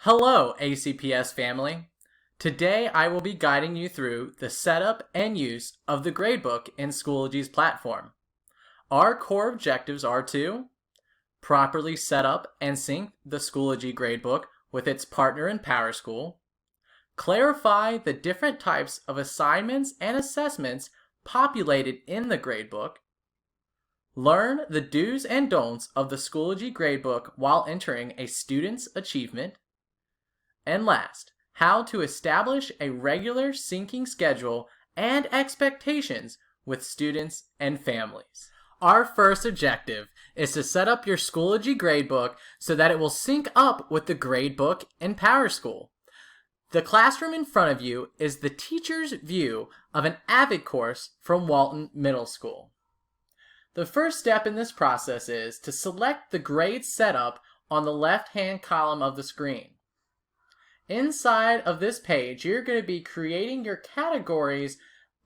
Hello, ACPS family. Today I will be guiding you through the setup and use of the gradebook in Schoology's platform. Our core objectives are to properly set up and sync the Schoology Gradebook with its partner in PowerSchool, clarify the different types of assignments and assessments populated in the gradebook, learn the do's and don'ts of the Schoology Gradebook while entering a student's achievement, and last, how to establish a regular syncing schedule and expectations with students and families. Our first objective is to set up your Schoology Gradebook so that it will sync up with the gradebook in PowerSchool. The classroom in front of you is the teacher's view of an AVID course from Walton Middle School. The first step in this process is to select the grade setup on the left-hand column of the screen. Inside of this page, you're going to be creating your categories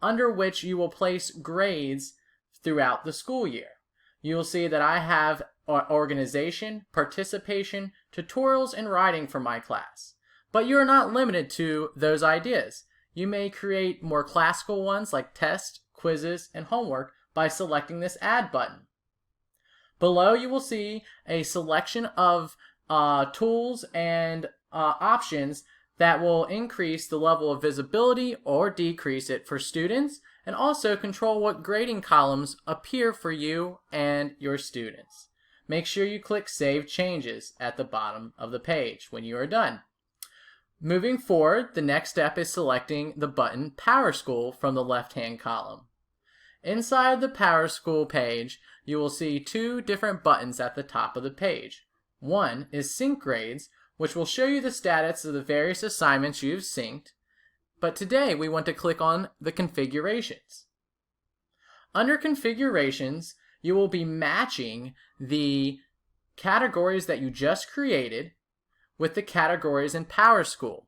under which you will place grades throughout the school year. You will see that I have organization, participation, tutorials, and writing for my class. But you're not limited to those ideas. You may create more classical ones like tests, quizzes, and homework by selecting this Add button. Below you will see a selection of tools and options that will increase the level of visibility or decrease it for students, and also control what grading columns appear for you and your students. Make sure you click Save Changes at the bottom of the page when you are done. Moving forward, the next step is selecting the button PowerSchool from the left-hand column. Inside the PowerSchool page, you will see two different buttons at the top of the page. One is Sync Grades, which will show you the status of the various assignments you've synced, but today we want to click on the Configurations. Under Configurations, you will be matching the categories that you just created with the categories in PowerSchool.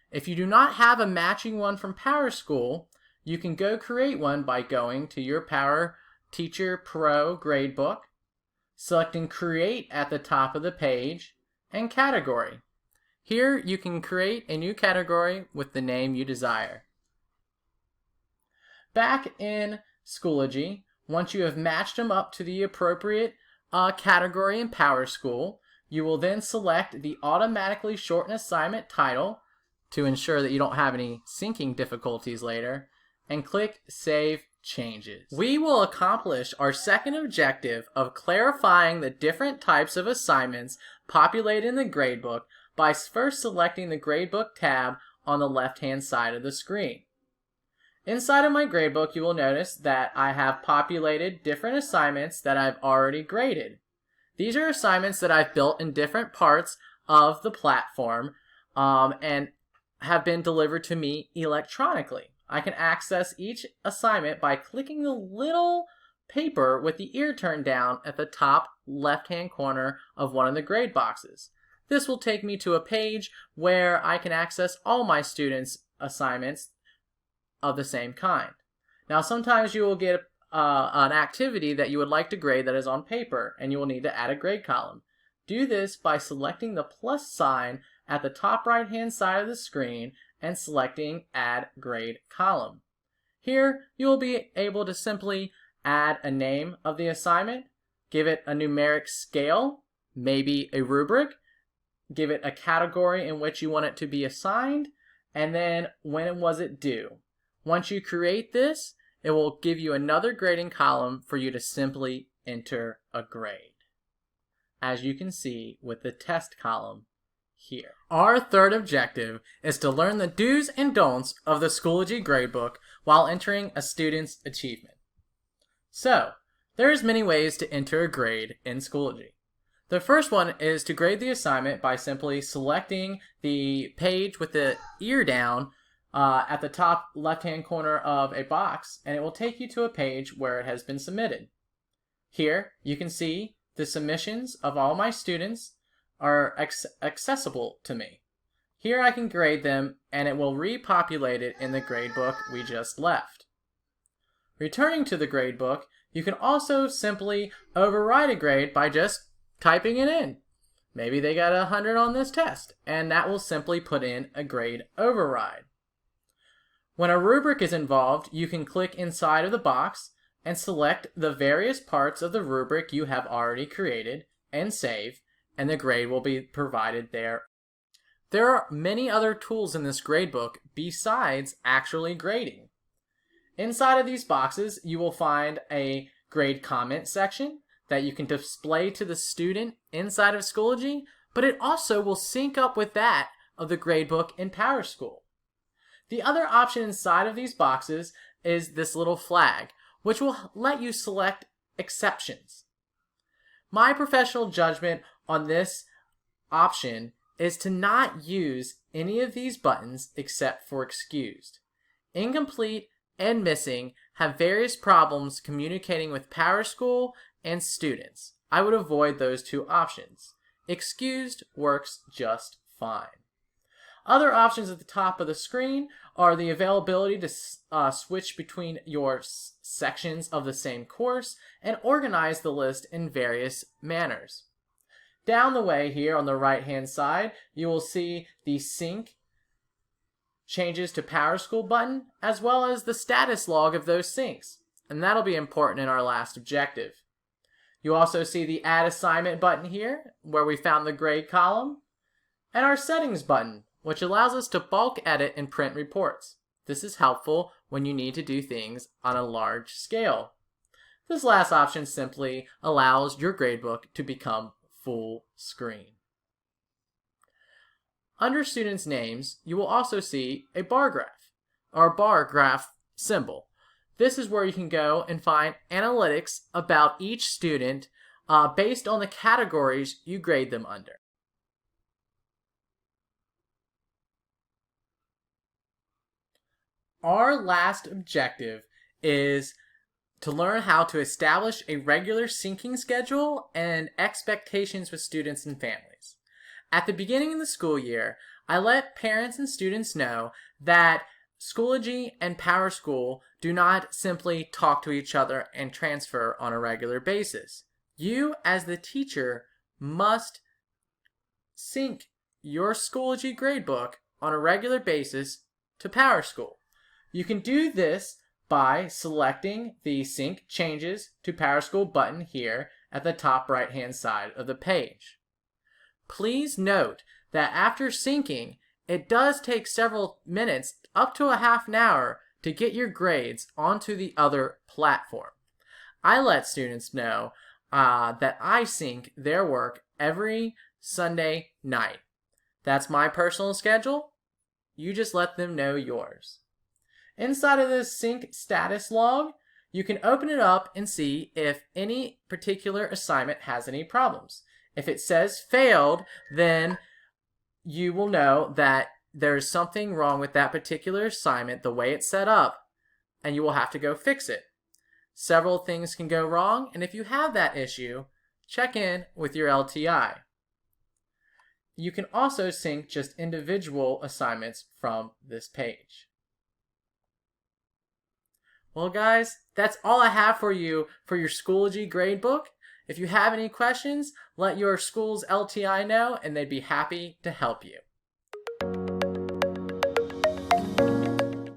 If you do not have a matching one from PowerSchool, you can go create one by going to your Power Teacher Pro Gradebook, selecting Create at the top of the page, and Category. Here you can create a new category with the name you desire. Back in Schoology, once you have matched them up to the appropriate category in PowerSchool, you will then select the Automatically Shorten Assignment title to ensure that you don't have any syncing difficulties later, and click Save Changes. We will accomplish our second objective of clarifying the different types of assignments populated in the gradebook by first selecting the Gradebook tab on the left-hand side of the screen. Inside of my gradebook, you will notice that I have populated different assignments that I've already graded. These are assignments that I've built in different parts of the platform and have been delivered to me electronically. I can access each assignment by clicking the little paper with the ear turned down at the top left-hand corner of one of the grade boxes. This will take me to a page where I can access all my students' assignments of the same kind. Now sometimes you will get an activity that you would like to grade that is on paper, and you will need to add a grade column. Do this by selecting the plus sign at the top right-hand side of the screen and selecting Add Grade Column. Here you will be able to simply add a name of the assignment, give it a numeric scale, maybe a rubric, give it a category in which you want it to be assigned, and then when was it due. Once you create this, it will give you another grading column for you to simply enter a grade, as you can see with the test column here. Our third objective is to learn the do's and don'ts of the Schoology Gradebook while entering a student's achievement. So, there's many ways to enter a grade in Schoology. The first one is to grade the assignment by simply selecting the page with the ear down at the top left-hand corner of a box, and it will take you to a page where it has been submitted. Here, you can see the submissions of all my students are accessible to me. Here I can grade them, and it will repopulate it in the gradebook we just left. Returning to the gradebook, you can also simply override a grade by just typing it in. Maybe they got 100 on this test, and that will simply put in a grade override. When a rubric is involved, you can click inside of the box and select the various parts of the rubric you have already created and save, and the grade will be provided there. There are many other tools in this gradebook besides actually grading. Inside of these boxes, you will find a grade comment section that you can display to the student inside of Schoology, but it also will sync up with that of the gradebook in PowerSchool. The other option inside of these boxes is this little flag, which will let you select exceptions. My professional judgment on this option is to not use any of these buttons except for excused. Incomplete and missing have various problems communicating with PowerSchool and students. I would avoid those two options. Excused works just fine. Other options at the top of the screen are the availability to switch between your sections of the same course and organize the list in various manners. Down the way here on the right hand side, you will see the sync changes to PowerSchool button as well as the status log of those syncs, and that'll be important in our last objective. You also see the add assignment button here where we found the grade column, and our settings button, which allows us to bulk edit and print reports. This is helpful when you need to do things on a large scale. This last option simply allows your gradebook to become full screen. Under students' names, you will also see a bar graph, or bar graph symbol. This is where you can go and find analytics about each student based on the categories you grade them under. Our last objective is to learn how to establish a regular syncing schedule and expectations with students and families. At the beginning of the school year, I let parents and students know that Schoology and PowerSchool do not simply talk to each other and transfer on a regular basis. You, as the teacher, must sync your Schoology gradebook on a regular basis to PowerSchool. You can do this by selecting the Sync Changes to PowerSchool button here at the top right hand side of the page. Please note that after syncing, it does take several minutes, up to a half an hour, to get your grades onto the other platform. I let students know that I sync their work every Sunday night. That's my personal schedule. You just let them know yours. Inside of this sync status log, you can open it up and see if any particular assignment has any problems. If it says failed, then you will know that there's something wrong with that particular assignment, the way it's set up, and you will have to go fix it. Several things can go wrong, and if you have that issue, check in with your LTI. You can also sync just individual assignments from this page. Well guys, that's all I have for you for your Schoology gradebook. If you have any questions, let your school's LTI know and they'd be happy to help you.